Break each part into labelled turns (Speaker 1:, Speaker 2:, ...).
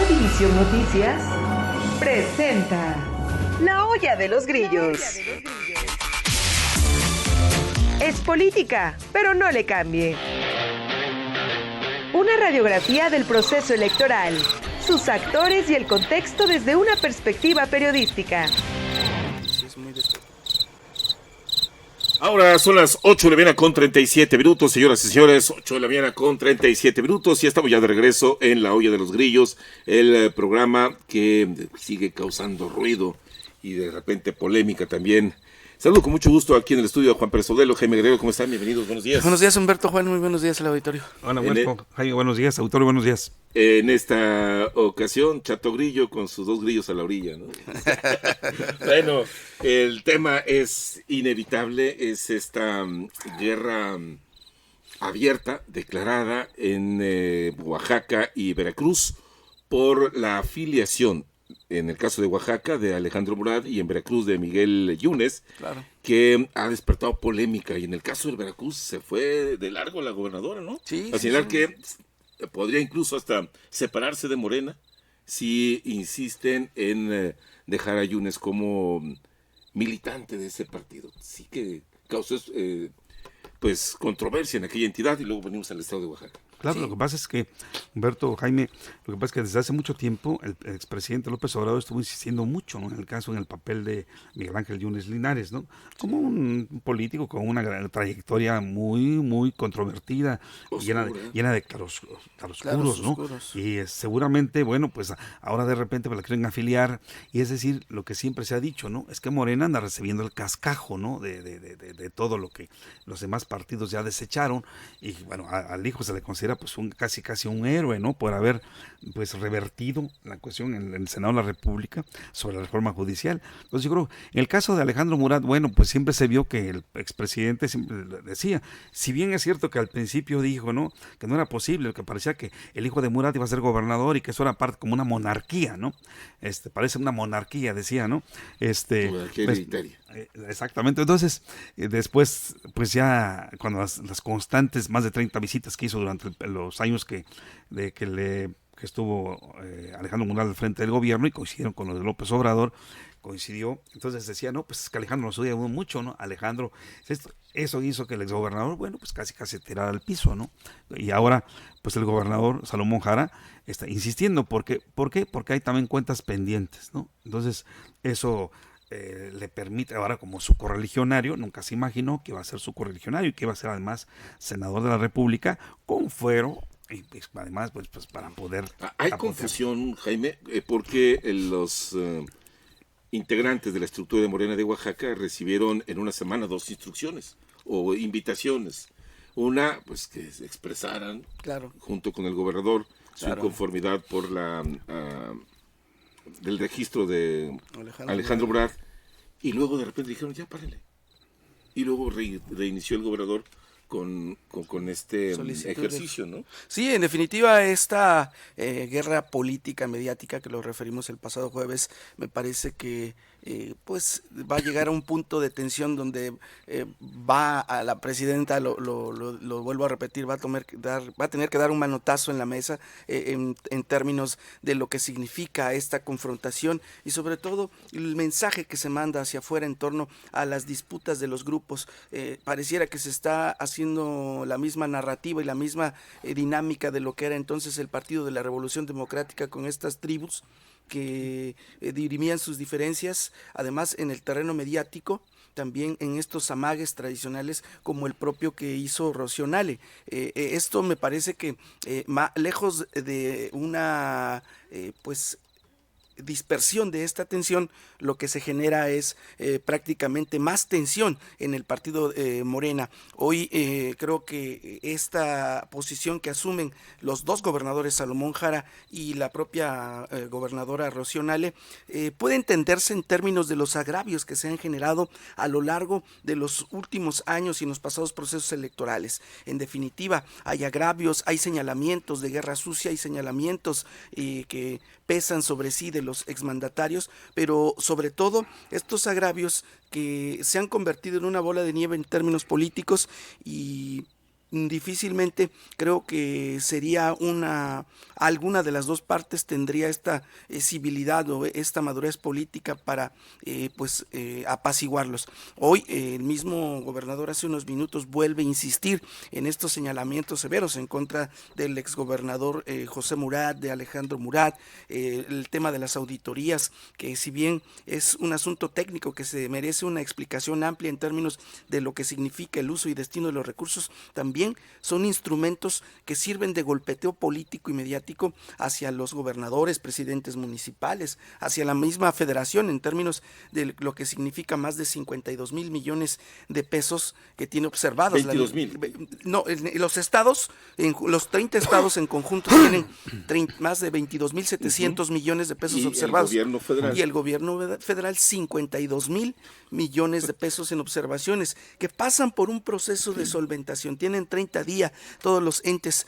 Speaker 1: Univisión Noticias presenta La Olla de los Grillos. Es política, pero no le cambie. Una radiografía del proceso electoral, sus actores y el contexto desde una perspectiva periodística.
Speaker 2: Ahora son las 8 de la mañana con 37 minutos, señoras y señores, 8 de la mañana con 37 minutos, y estamos ya de regreso en La Olla de los Grillos, el programa que sigue causando ruido y de repente polémica también. Saludo con mucho gusto aquí en el estudio a Juan Pérez Sodelo, Jaime Guerrero, ¿cómo están? Bienvenidos, buenos días.
Speaker 3: Buenos días, Humberto, Juan, muy buenos días al auditorio.
Speaker 4: Hola, Jaime, buenos días, auditorio, buenos días.
Speaker 2: En esta ocasión, Chato Grillo con sus dos grillos a la orilla, ¿no? Bueno, el tema es inevitable, es esta guerra abierta, declarada en Oaxaca y Veracruz por la afiliación, en el caso de Oaxaca, de Alejandro Murat, y en Veracruz de Miguel Yunes,
Speaker 3: Claro.
Speaker 2: que ha despertado polémica, y en el caso de Veracruz se fue de largo la gobernadora, ¿no?
Speaker 3: Sí,
Speaker 2: A señalar
Speaker 3: sí.
Speaker 2: que podría incluso hasta separarse de Morena si insisten en dejar a Yunes como militante de ese partido. Sí que causó pues controversia en aquella entidad, y luego venimos al estado de Oaxaca.
Speaker 4: Claro,
Speaker 3: Sí.
Speaker 4: Lo que pasa es que, Humberto, Jaime, lo que pasa es que desde hace mucho tiempo el expresidente López Obrador estuvo insistiendo mucho, ¿no?, en el papel de Miguel Ángel Yunes Linares, ¿no? Como un político con una gran trayectoria muy controvertida, llena de claroscuros, ¿no?
Speaker 3: Claroscuros.
Speaker 4: Y seguramente, bueno, pues ahora de repente la quieren afiliar, y es decir, lo que siempre se ha dicho, ¿no? Es que Morena anda recibiendo el cascajo, ¿no?, de todo lo que los demás partidos ya desecharon, y bueno, al hijo se le considera pues casi un héroe, ¿no?, por haber pues revertido la cuestión en el Senado de la República sobre la reforma judicial. Entonces yo creo, en el caso de Alejandro Murat, bueno, pues siempre se vio que el expresidente siempre decía, si bien es cierto que al principio dijo, ¿no?, que no era posible, que parecía que el hijo de Murat iba a ser gobernador y que eso era parte como una monarquía, ¿no? Parece una monarquía, decía, ¿no?
Speaker 2: Monarquía hereditaria.
Speaker 4: Exactamente. Entonces, después, pues ya cuando las constantes más de 30 visitas que hizo durante los años que estuvo Alejandro Murat al frente del gobierno, y coincidieron con los de López Obrador, coincidió, entonces decía, no, pues es que Alejandro nos odia mucho, ¿no? Alejandro, eso hizo que el exgobernador, bueno, pues casi tirara al piso, ¿no? Y ahora, pues el gobernador Salomón Jara está insistiendo. ¿Por qué? Porque hay también cuentas pendientes, ¿no? Entonces, eso le permite ahora, como su correligionario, nunca se imaginó que iba a ser su correligionario y que iba a ser además senador de la República con fuero, y pues, además pues para poder
Speaker 2: Hay
Speaker 4: apoyar.
Speaker 2: confusión, Jaime, porque los integrantes de la estructura de Morena de Oaxaca recibieron en una semana 2 instrucciones o invitaciones. Una, pues que expresaran,
Speaker 3: Claro.
Speaker 2: junto con el gobernador, su
Speaker 3: Claro.
Speaker 2: inconformidad por la del registro de
Speaker 3: Alejandro
Speaker 2: Murat, y luego de repente dijeron, ya párenle. Y luego reinició el gobernador con este
Speaker 3: Solicitudes.
Speaker 2: ejercicio, ¿no?
Speaker 3: Sí, en definitiva, esta guerra política mediática que lo referimos el pasado jueves, me parece que pues va a llegar a un punto de tensión donde va a la presidenta, lo vuelvo a repetir, va a tener que dar un manotazo en la mesa en términos de lo que significa esta confrontación, y sobre todo el mensaje que se manda hacia afuera en torno a las disputas de los grupos. Pareciera que se está haciendo la misma narrativa y la misma dinámica de lo que era entonces el Partido de la Revolución Democrática, con estas tribus que dirimían sus diferencias, además en el terreno mediático, también en estos amagues tradicionales como el propio que hizo Rocío Nale. Esto me parece que lejos de una pues dispersión de esta tensión, lo que se genera es prácticamente más tensión en el partido Morena. Hoy creo que esta posición que asumen los dos gobernadores, Salomón Jara y la propia gobernadora Rocío Nale, puede entenderse en términos de los agravios que se han generado a lo largo de los últimos años y en los pasados procesos electorales. En definitiva, hay agravios, hay señalamientos de guerra sucia, hay señalamientos que pesan sobre sí de los exmandatarios, pero sobre todo estos agravios que se han convertido en una bola de nieve en términos políticos, y difícilmente creo que sería alguna de las dos partes tendría esta civilidad o esta madurez política para apaciguarlos. Hoy el mismo gobernador hace unos minutos vuelve a insistir en estos señalamientos severos en contra del exgobernador José Murat, de Alejandro Murat, el tema de las auditorías, que si bien es un asunto técnico que se merece una explicación amplia en términos de lo que significa el uso y destino de los recursos, también son instrumentos que sirven de golpeteo político y mediático hacia los gobernadores, presidentes municipales, hacia la misma federación en términos de lo que significa más de 52 mil millones de pesos que tiene observados.
Speaker 2: 22 mil.
Speaker 3: No, los estados, los 30 estados en conjunto tienen más de 22 mil 700 millones de pesos observados. Y el gobierno federal 52 mil millones de pesos en observaciones, que pasan por un proceso de solventación. Tienen 30 días todos los entes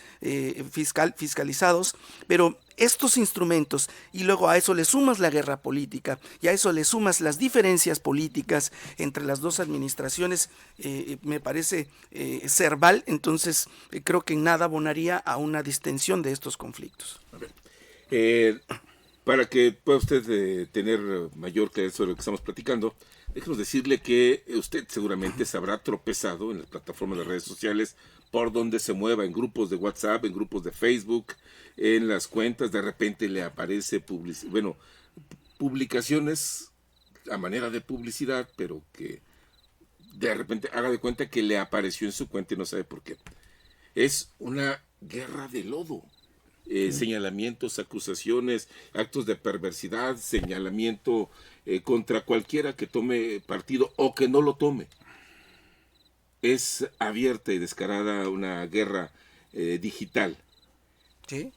Speaker 3: fiscalizados, pero estos instrumentos, y luego a eso le sumas la guerra política, y a eso le sumas las diferencias políticas entre las dos administraciones, me parece cerval. Entonces creo que en nada abonaría a una distensión de estos conflictos.
Speaker 2: A ver, para que pueda usted tener mayor claridad sobre lo que estamos platicando, déjenos decirle que usted seguramente se habrá tropezado en las plataformas de redes sociales por donde se mueva, en grupos de WhatsApp, en grupos de Facebook, en las cuentas, de repente le aparece publicaciones a manera de publicidad, pero que de repente haga de cuenta que le apareció en su cuenta y no sabe por qué. Es una guerra de lodo. Señalamientos, acusaciones, actos de perversidad, señalamiento contra cualquiera que tome partido o que no lo tome. Es abierta y descarada una guerra digital.
Speaker 3: ¿Sí?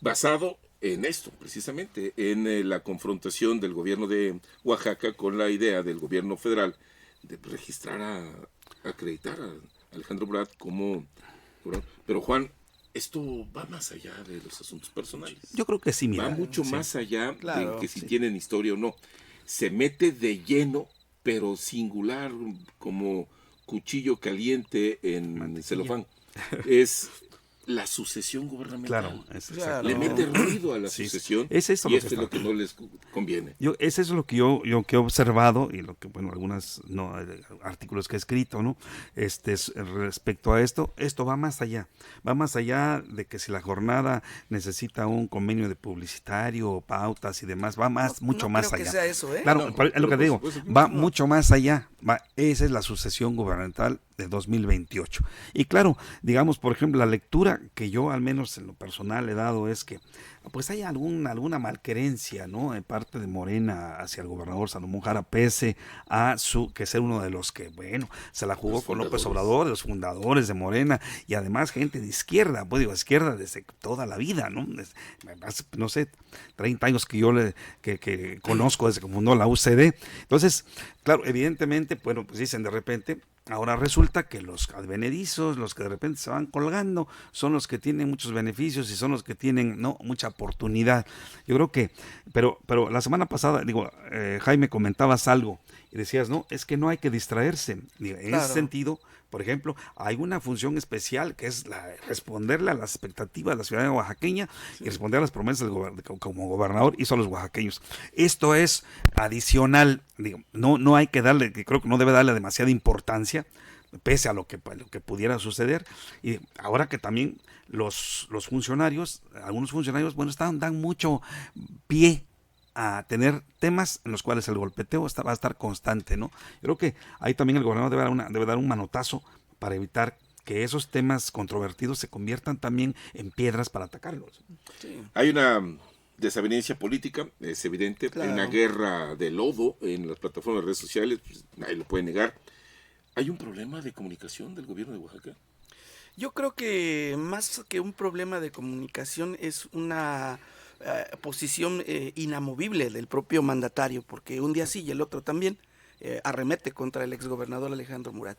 Speaker 2: Basado en esto, precisamente, en la confrontación del gobierno de Oaxaca con la idea del gobierno federal de registrar, acreditar a Alejandro Murat como... Pero Juan, esto va más allá de los asuntos personales.
Speaker 4: Yo creo que sí, mira.
Speaker 2: Va mucho más allá de que si
Speaker 3: sí.
Speaker 2: tienen historia o no. Se mete de lleno, pero singular, como cuchillo caliente en celofán. Es la sucesión gubernamental.
Speaker 4: Claro,
Speaker 2: le mete ruido a la sucesión,
Speaker 4: es eso
Speaker 2: y esto es lo que no les conviene.
Speaker 4: Eso es lo que yo que he observado y lo que, algunos artículos que he escrito, ¿no? Respecto a esto va más allá de que si la jornada necesita un convenio de publicitario, pautas y demás, va mucho más allá.
Speaker 3: Que sea eso, ¿eh?
Speaker 4: Claro, es lo que te digo, va mucho más allá. Esa es la sucesión gubernamental de 2028. Y claro, digamos, por ejemplo, la lectura que yo al menos en lo personal he dado es que pues hay alguna malquerencia, ¿no?, de parte de Morena hacia el gobernador Salomón Jara, pese a que ser uno de los que, se la jugó con López Obrador, de los fundadores de Morena, y además gente de izquierda, izquierda desde toda la vida, ¿no? No sé, 30 años que yo que conozco desde que fundó la UCD. Entonces, claro, evidentemente, pues dicen de repente, ahora resulta que los advenedizos, los que de repente se van colgando, son los que tienen muchos beneficios y son los que tienen mucha oportunidad. Yo creo que, pero la semana pasada, Jaime, comentabas algo y decías, es que no hay que distraerse. En ese sentido, por ejemplo, hay una función especial que es responderle a las expectativas de la ciudadanía oaxaqueña y responder a las promesas como gobernador hizo a los oaxaqueños. Esto es adicional, no hay que darle, creo que no debe darle demasiada importancia, pese a lo que pudiera suceder. Y ahora que también los funcionarios, algunos funcionarios, dan mucho pie a tener temas en los cuales el golpeteo va a estar constante, ¿no? Yo creo que ahí también el gobernador debe dar un manotazo para evitar que esos temas controvertidos se conviertan también en piedras para atacarlos.
Speaker 2: Sí. Hay una desavenencia política, es evidente, hay una guerra de lodo en las plataformas de redes sociales, pues, nadie lo puede negar. ¿Hay un problema de comunicación del gobierno de Oaxaca?
Speaker 3: Yo creo que más que un problema de comunicación es una posición inamovible del propio mandatario, porque un día sí y el otro también arremete contra el exgobernador Alejandro Murat.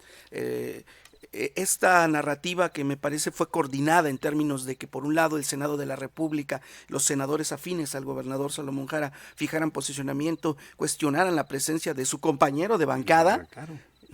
Speaker 3: Esta narrativa que me parece fue coordinada en términos de que por un lado el Senado de la República, los senadores afines al gobernador Salomón Jara fijaran posicionamiento, cuestionaran la presencia de su compañero de bancada,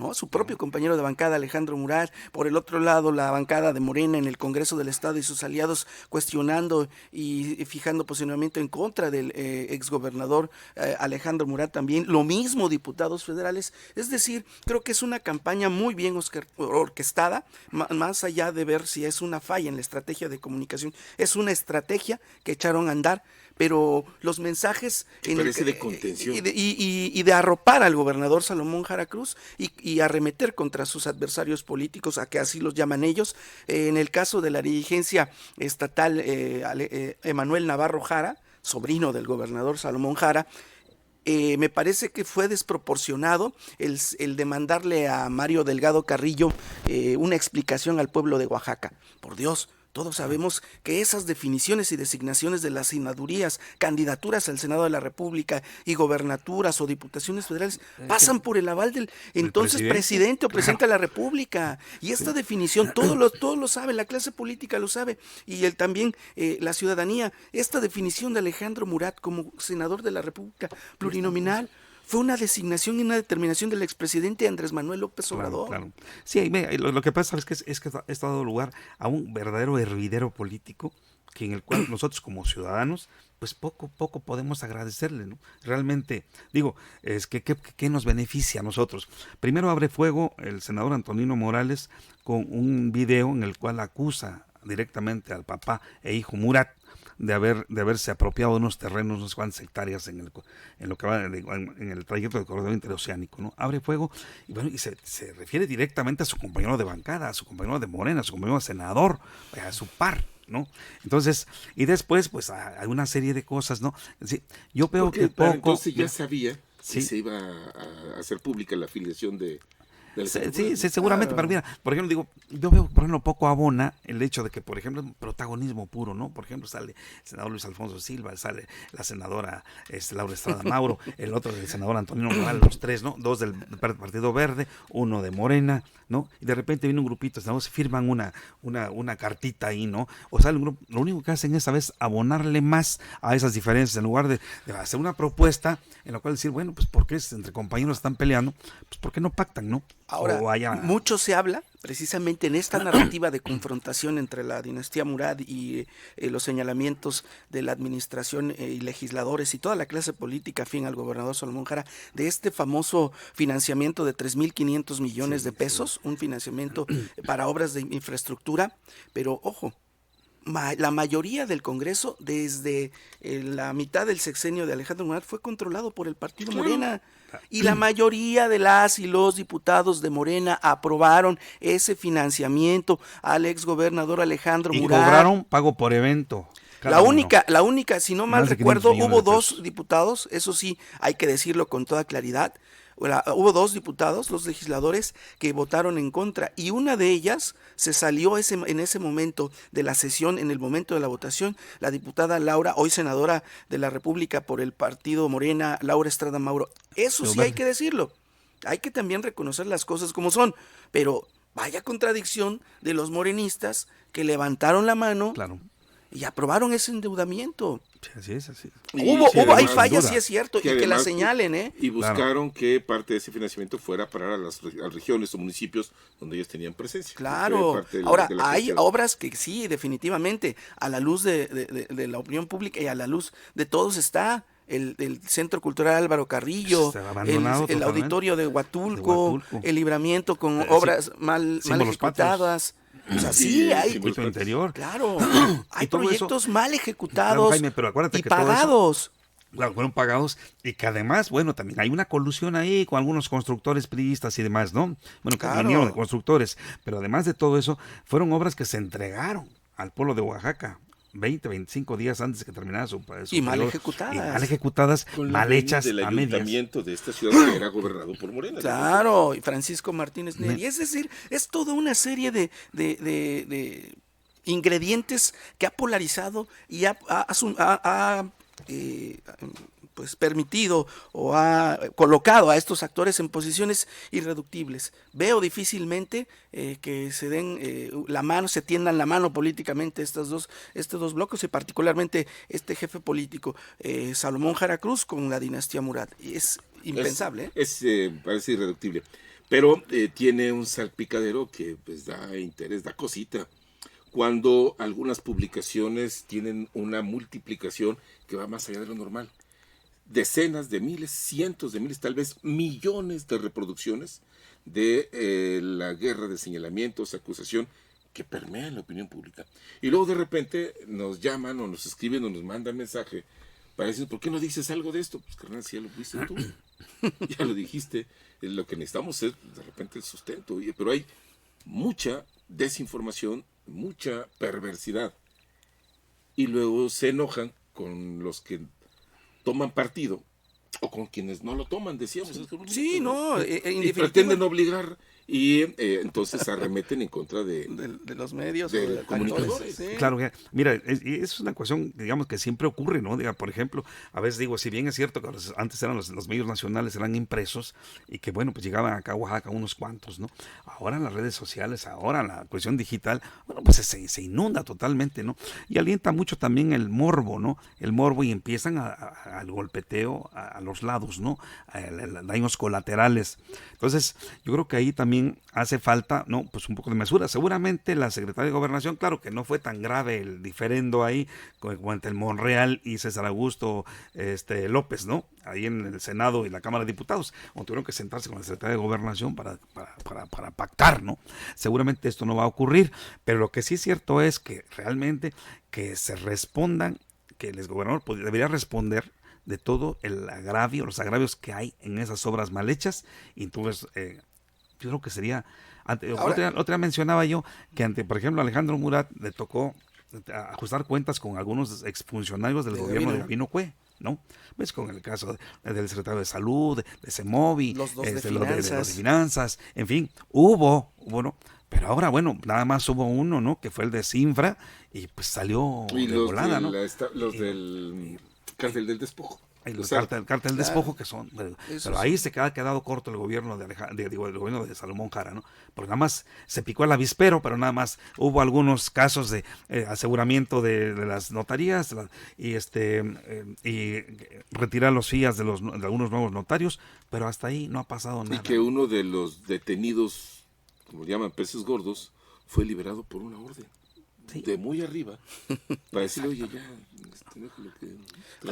Speaker 3: ¿no? Su propio compañero de bancada, Alejandro Murat. Por el otro lado, la bancada de Morena en el Congreso del Estado y sus aliados cuestionando y fijando posicionamiento en contra del exgobernador Alejandro Murat también. Lo mismo diputados federales. Es decir, creo que es una campaña muy bien orquestada, más allá de ver si es una falla en la estrategia de comunicación. Es una estrategia que echaron a andar, pero los mensajes
Speaker 2: parece de contención
Speaker 3: y de arropar al gobernador Salomón Jara Cruz y arremeter contra sus adversarios políticos, a que así los llaman ellos. En el caso de la dirigencia estatal, Emanuel Navarro Jara, sobrino del gobernador Salomón Jara, me parece que fue desproporcionado el demandarle a Mario Delgado Carrillo una explicación al pueblo de Oaxaca. Por Dios, todos sabemos que esas definiciones y designaciones de las senadurías, candidaturas al Senado de la República y gobernaturas o diputaciones federales pasan por el aval del entonces presidente o presidente de la República. Y esta definición, todos lo saben, la clase política lo sabe, y también la ciudadanía. Esta definición de Alejandro Murat como senador de la República plurinominal fue una designación y una determinación del expresidente Andrés Manuel López Obrador.
Speaker 4: Claro. Sí, lo que pasa es que está dado lugar a un verdadero hervidero político, que en el cual nosotros como ciudadanos, pues poco podemos agradecerle, ¿no? Realmente, digo, es que ¿qué nos beneficia a nosotros? Primero abre fuego el senador Antonino Morales con un video en el cual acusa directamente al papá e hijo Murat de haberse apropiado de unos terrenos, unas cuantas hectáreas en lo que va en el trayecto del corredor interoceánico, ¿no? Abre fuego y bueno, y se refiere directamente a su compañero de bancada, a su compañero de Morena, a su compañero senador, a su par, ¿no? Entonces, y después, pues hay una serie de cosas, ¿no? Sí, yo veo que poco.
Speaker 2: Entonces ya sabía que se iba a hacer pública la afiliación de.
Speaker 4: Sí, seguramente, pero mira, por ejemplo, digo, yo veo, por ejemplo, poco abona el hecho de que, por ejemplo, un protagonismo puro, ¿no? Por ejemplo, sale el senador Luis Alfonso Silva, sale la senadora Laura Estrada Mauro, el otro del senador Antonino Morales, los tres, ¿no? Dos del Partido Verde, uno de Morena, ¿no? Y de repente viene un grupito, ¿no? Se firman una cartita ahí, ¿no? O sale un grupo, lo único que hacen esa vez abonarle más a esas diferencias, en lugar de hacer una propuesta en la cual decir, bueno, pues ¿por qué entre compañeros están peleando? Pues ¿por qué no pactan, no?
Speaker 3: Ahora, mucho se habla precisamente en esta narrativa de confrontación entre la dinastía Murat y los señalamientos de la administración y legisladores y toda la clase política afín al gobernador Salomón Jara, de este famoso financiamiento de 3.500 millones de pesos, un financiamiento para obras de infraestructura, pero ojo, la mayoría del Congreso desde la mitad del sexenio de Alejandro Murat fue controlado por el partido Morena, y la mayoría de las y los diputados de Morena aprobaron ese financiamiento al exgobernador Alejandro Murat.
Speaker 4: Y cobraron pago por evento.
Speaker 3: La única, si no mal recuerdo, hubo dos diputados, eso sí, hay que decirlo con toda claridad. Hubo dos diputados, dos legisladores que votaron en contra, y una de ellas se salió en ese momento de la sesión, en el momento de la votación, la diputada Laura, hoy senadora de la República por el partido Morena, Laura Estrada Mauro. Eso sí hay que decirlo, hay que también reconocer las cosas como son, pero vaya contradicción de los morenistas que levantaron la mano y aprobaron ese endeudamiento.
Speaker 4: Así es, así.
Speaker 3: Hay fallas, sí es cierto, y que la señalen, ¿eh?
Speaker 2: Y buscaron que parte de ese financiamiento fuera para las regiones o municipios donde ellos tenían presencia.
Speaker 3: Claro. Ahora, hay obras que sí, definitivamente, a la luz de la opinión pública y a la luz de todos está el Centro Cultural Álvaro Carrillo, el auditorio de Huatulco, el Libramiento con obras mal ejecutadas. O sea, sí hay
Speaker 4: interior.
Speaker 3: Claro, hay proyectos mal ejecutados,
Speaker 4: Jaime, pero acuérdate
Speaker 3: y
Speaker 4: que
Speaker 3: pagados.
Speaker 4: Claro, fueron pagados, y que además, bueno, también hay una colusión ahí con algunos constructores priistas y demás, ¿no? Bueno, que vinieron de constructores, pero además de todo eso, fueron obras que se entregaron al pueblo de Oaxaca 25 días antes de que terminara su
Speaker 3: y mal ejecutadas.
Speaker 4: Y mal ejecutadas, mal hechas
Speaker 2: del
Speaker 4: a medias.
Speaker 2: Ayuntamiento de esta ciudad que era gobernado por Morena.
Speaker 3: Claro, y Francisco Martínez Neri. Es decir, es toda una serie de ingredientes que ha polarizado y pues permitido o ha colocado a estos actores en posiciones irreductibles. Veo difícilmente que se den se tiendan la mano políticamente estos dos bloques, y particularmente este jefe político, Salomón Jara Cruz, con la dinastía Murat. Y es impensable.
Speaker 2: Parece irreductible. Pero tiene un salpicadero que pues da interés, da cosita. Cuando algunas publicaciones tienen una multiplicación que va más allá de lo normal. Decenas de miles, cientos de miles, tal vez millones de reproducciones de la guerra de señalamientos, acusación, que permea en la opinión pública. Y luego de repente nos llaman o nos escriben o nos mandan mensaje para decir, ¿por qué no dices algo de esto? Pues carnal, si ya lo fuiste tú, ya lo dijiste. Lo que necesitamos es de repente el sustento. Pero hay mucha desinformación, mucha perversidad. Y luego se enojan con los que toman partido o con quienes no lo toman, decíamos.
Speaker 3: Sí, no,
Speaker 2: y pretenden obligar y entonces arremeten en contra de
Speaker 3: los medios,
Speaker 2: de comunicadores.
Speaker 3: Sí.
Speaker 4: Claro, mira, es una cuestión, digamos, que siempre ocurre, ¿no? Diga, por ejemplo, a veces digo, si bien es cierto que antes eran los medios nacionales, eran impresos y que, bueno, pues llegaban acá a Oaxaca unos cuantos, ¿no? Ahora las redes sociales, ahora la cuestión digital, bueno, pues se inunda totalmente, ¿no? Y alienta mucho también el morbo, ¿no? El morbo y empiezan al golpeteo a los lados, ¿no? A daños colaterales. Entonces, yo creo que ahí también hace falta, ¿no? Pues un poco de mesura. Seguramente la Secretaría de Gobernación, claro que no fue tan grave el diferendo ahí como entre el Monreal y César Augusto López, ¿no? Ahí en el Senado y la Cámara de Diputados, o tuvieron que sentarse con la Secretaría de Gobernación para pactar, ¿no? Seguramente esto no va a ocurrir, pero lo que sí es cierto es que realmente que se respondan, que el exgobernador debería responder de todo el agravio, los agravios que hay en esas obras mal hechas, y entonces yo creo que sería, otra mencionaba yo que por ejemplo, Alejandro Murat le tocó ajustar cuentas con algunos exfuncionarios del gobierno de Gabino Cue, ¿no? Ves con el caso del secretario de Salud, de Semovi,
Speaker 3: los dos
Speaker 4: de Finanzas, en fin, hubo, ¿no? Pero ahora, bueno, nada más hubo uno, ¿no? Que fue el de Sinfra y pues salió de volada, ¿no?
Speaker 2: Los del Cártel del Despojo.
Speaker 4: El cártel despojo que son, pero ahí se ha quedado corto el gobierno el gobierno de Salomón Jara, ¿no? Porque nada más se picó el avispero, pero nada más hubo algunos casos de aseguramiento de las notarías y retirar los fías de algunos nuevos notarios, pero hasta ahí no ha pasado nada.
Speaker 2: Y que uno de los detenidos, como llaman peces gordos, fue liberado por una orden. Sí. De muy arriba, para decirle, oye, ya,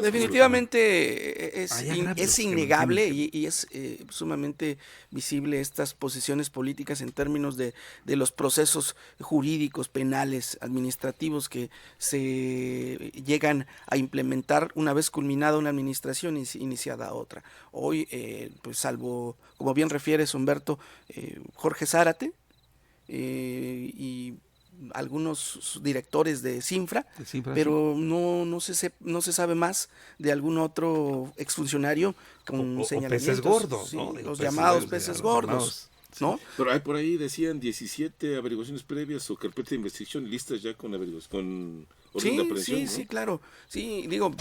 Speaker 3: definitivamente es innegable y es sumamente visible estas posiciones políticas en términos de los procesos jurídicos, penales, administrativos que se llegan a implementar una vez culminada una administración y iniciada otra. Hoy, pues salvo, como bien refieres, Humberto, Jorge Zárate y algunos directores de Sinfra, pero no se sabe más de algún otro exfuncionario con señalamientos,
Speaker 4: peces gordos, ¿no?
Speaker 3: Los llamados peces gordos, ¿no?
Speaker 2: Pero hay por ahí decían 17 averiguaciones previas o carpetas de investigación listas ya con orden de aprehensión, ¿no?
Speaker 3: Sí, claro. Sí, digo,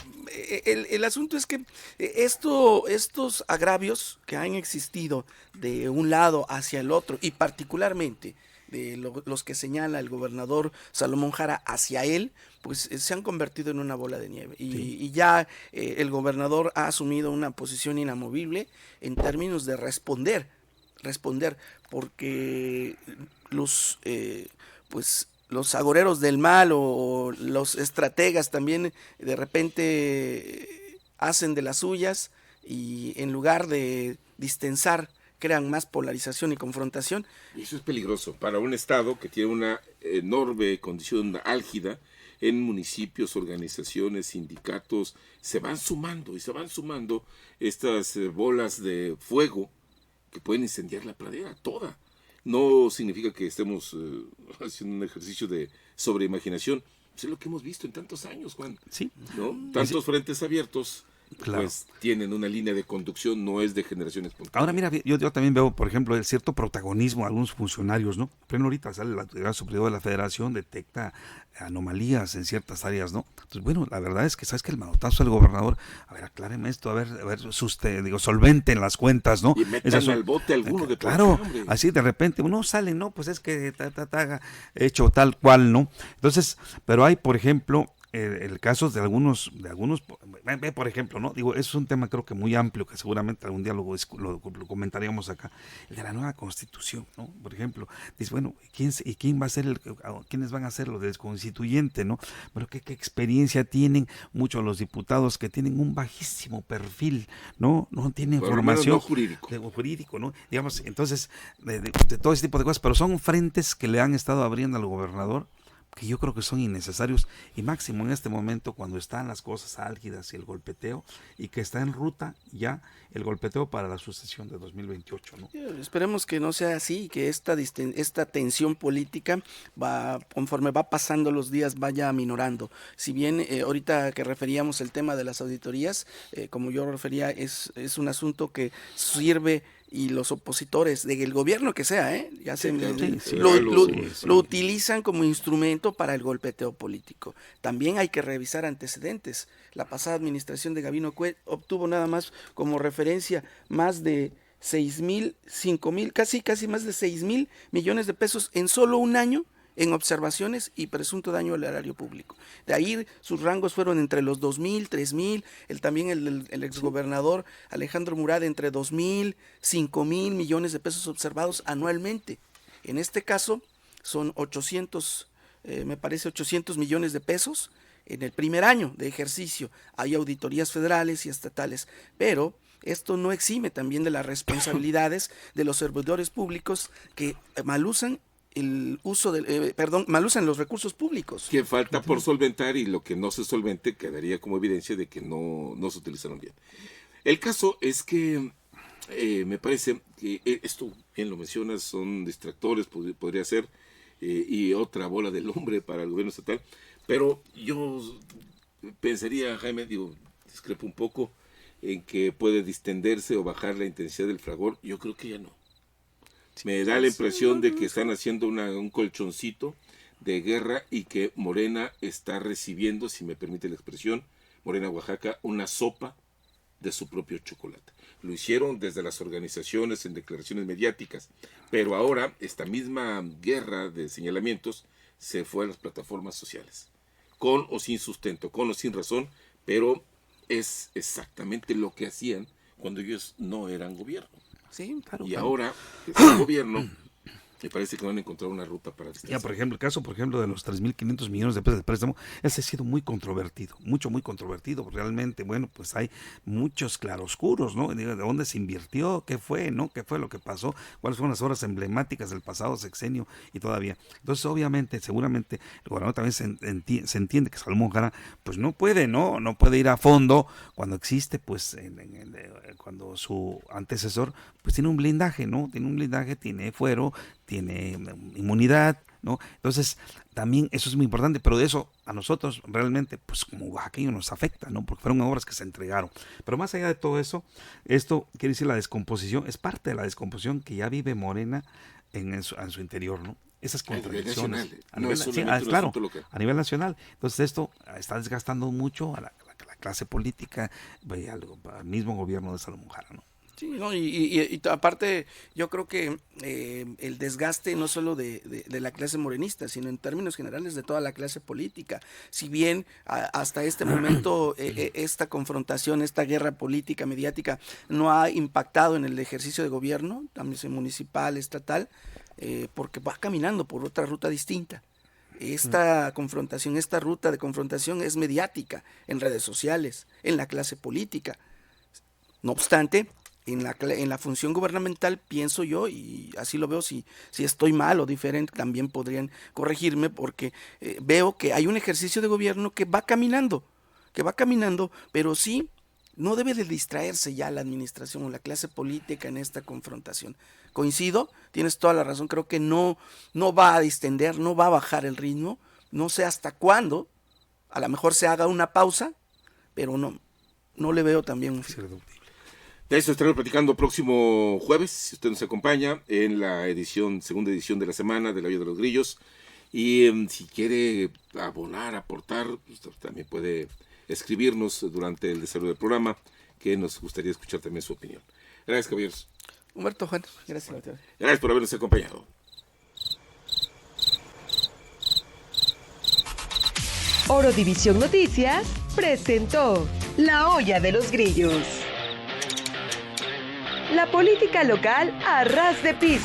Speaker 3: el asunto es que estos agravios que han existido de un lado hacia el otro y particularmente de los que señala el gobernador Salomón Jara hacia él, pues se han convertido en una bola de nieve y ya el gobernador ha asumido una posición inamovible en términos de responder, porque los agoreros del mal o los estrategas también de repente hacen de las suyas y en lugar de distensar crean más polarización y confrontación.
Speaker 2: Y eso es peligroso para un estado que tiene una enorme condición álgida en municipios, organizaciones, sindicatos. Se van sumando estas bolas de fuego que pueden incendiar la pradera toda. No significa que estemos haciendo un ejercicio de sobreimaginación. Pues es lo que hemos visto en tantos años, Juan.
Speaker 4: Sí.
Speaker 2: ¿No? Tantos frentes abiertos. Claro. Pues tienen una línea de conducción, no es de generación espontánea.
Speaker 4: Ahora mira, yo también veo, por ejemplo, el cierto protagonismo de algunos funcionarios, ¿no? Pero ahorita sale la Autoridad Superior de la Federación, detecta anomalías en ciertas áreas, ¿no? Entonces, bueno, la verdad es que, ¿sabes qué? El manotazo del gobernador, a ver, acláreme esto, a ver, solventen las cuentas, ¿no?
Speaker 2: Y metan al bote alguno de
Speaker 4: claro, así de repente uno sale, ¿no? Pues es que hecho tal cual, ¿no? Entonces, pero hay, por ejemplo, el caso de algunos, por ejemplo, ¿no? Digo, es un tema creo que muy amplio, que seguramente algún día lo comentaríamos acá, el de la nueva constitución, ¿no? Por ejemplo, dice, bueno, ¿quién va a ser quiénes van a ser los del constituyente, ¿no? Pero qué experiencia tienen muchos de los diputados que tienen un bajísimo perfil, ¿no? No tienen formación
Speaker 2: no jurídico,
Speaker 4: ¿no? Digamos, entonces, de todo ese tipo de cosas, pero son frentes que le han estado abriendo al gobernador, que yo creo que son innecesarios, y máximo en este momento cuando están las cosas álgidas y el golpeteo, y que está en ruta ya el golpeteo para la sucesión de 2028, ¿no?
Speaker 3: Esperemos que no sea así, que esta tensión política conforme va pasando los días vaya aminorando. Si bien ahorita que referíamos el tema de las auditorías, como yo refería, es un asunto que sirve, y los opositores del gobierno que sea, lo utilizan como instrumento para el golpeteo político. También hay que revisar antecedentes. La pasada administración de Gabino Cue obtuvo nada más como referencia más de 5,000, casi más de 6,000 millones de pesos en solo un año en observaciones y presunto daño al erario público. De ahí sus rangos fueron entre los 2,000, 3,000, también el exgobernador Alejandro Murat entre 2,000, 5,000 millones de pesos observados anualmente. En este caso son 800 millones de pesos en el primer año de ejercicio. Hay auditorías federales y estatales, pero esto no exime también de las responsabilidades de los servidores públicos que malusan malusan los recursos públicos.
Speaker 2: Que falta por solventar, y lo que no se solvente quedaría como evidencia de que no se utilizaron bien. El caso es que me parece que esto, bien lo mencionas, son distractores, podría ser, y otra bola del hombre para el gobierno estatal, pero yo pensaría, Jaime, discrepo un poco en que puede distenderse o bajar la intensidad del fragor. Yo creo que ya no. Me da la impresión de que están haciendo un colchoncito de guerra, y que Morena está recibiendo, si me permite la expresión, Morena Oaxaca, una sopa de su propio chocolate. Lo hicieron desde las organizaciones en declaraciones mediáticas, pero ahora esta misma guerra de señalamientos se fue a las plataformas sociales, con o sin sustento, con o sin razón, pero es exactamente lo que hacían cuando ellos no eran gobierno.
Speaker 3: Sí, claro.
Speaker 2: Y ahora, que es el gobierno, me parece que van a encontrar una ruta para
Speaker 4: ya, por ejemplo, el caso, de los 3.500 millones de pesos de préstamo, ese ha sido muy controvertido, muy controvertido. Realmente, bueno, pues hay muchos claroscuros, ¿no? ¿De dónde se invirtió? ¿Qué fue, no? ¿Qué fue lo que pasó? ¿Cuáles fueron las obras emblemáticas del pasado sexenio y todavía? Entonces, obviamente, seguramente, el gobernador también se entiende que Salomón Jara, pues no puede ir a fondo cuando existe, pues, cuando su antecesor, pues tiene un blindaje, ¿no? Tiene fuero, tiene inmunidad, ¿no? Entonces, también eso es muy importante, pero de eso a nosotros realmente, pues como oaxaqueños nos afecta, ¿no? Porque fueron obras que se entregaron. Pero más allá de todo eso, esto quiere decir la descomposición, es parte de la descomposición que ya vive Morena en su interior, ¿no? Esas contradicciones. A nivel nacional. Entonces, esto está desgastando mucho a la clase política, al mismo gobierno de Salomón Jara, ¿no?
Speaker 3: Sí, no, y aparte yo creo que el desgaste no solo de la clase morenista, sino en términos generales de toda la clase política. Si bien hasta este momento esta confrontación, esta guerra política, mediática, no ha impactado en el ejercicio de gobierno, también municipal, estatal, porque va caminando por otra ruta distinta. Esta confrontación, esta ruta de confrontación es mediática, en redes sociales, en la clase política. No obstante, en la función gubernamental, pienso yo, y así lo veo, si estoy mal o diferente, también podrían corregirme, porque veo que hay un ejercicio de gobierno que va caminando, pero sí no debe de distraerse ya la administración o la clase política en esta confrontación. Coincido, tienes toda la razón, creo que no va a distender, no va a bajar el ritmo, no sé hasta cuándo, a lo mejor se haga una pausa, pero no le veo también un fin.
Speaker 2: De eso estaremos platicando próximo jueves, si usted nos acompaña, en la segunda edición de la semana de La Olla de los Grillos. Y si quiere abonar, aportar, pues, también puede escribirnos durante el desarrollo del programa, que nos gustaría escuchar también su opinión. Gracias, caballeros.
Speaker 3: Humberto, Juan, gracias.
Speaker 2: Gracias por habernos acompañado.
Speaker 1: Oro División Noticias presentó La Olla de los Grillos. La política local a ras de piso.